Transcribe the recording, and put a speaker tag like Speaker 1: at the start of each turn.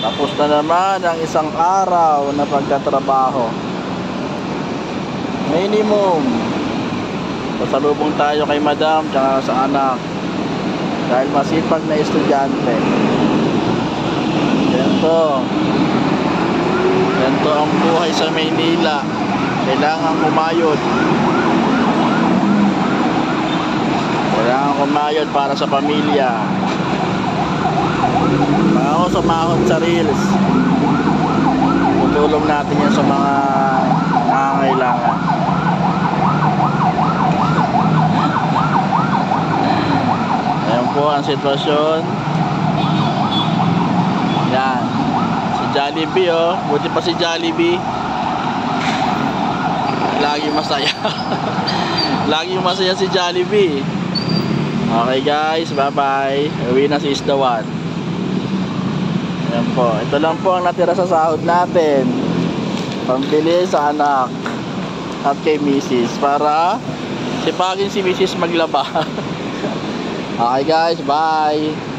Speaker 1: Tapos na naman ang isang araw na pagtatrabaho. Minimum. Pasalubong tayo kay madam tsaka sa anak. Dahil masipag na estudyante. Ganito ang buhay sa Maynila. Kailangan kumayod. Kailangan kumayod para sa pamilya. Ako sumahod sa Reels. Tutulong natin yan sa mga nangangailangan. Ayan po ang sitwasyon. Yan. Si Jollibee oh. Buti pa si Jollibee. Laging masaya. Laging masaya si Jollibee. Okay guys, bye bye. Uwi na si Isdawan. Ayan po. Ito lang po ang natira sa sahod natin. Pambili sa anak at kay Mrs. Para sipagin si Mrs. maglaba. Okay guys, bye.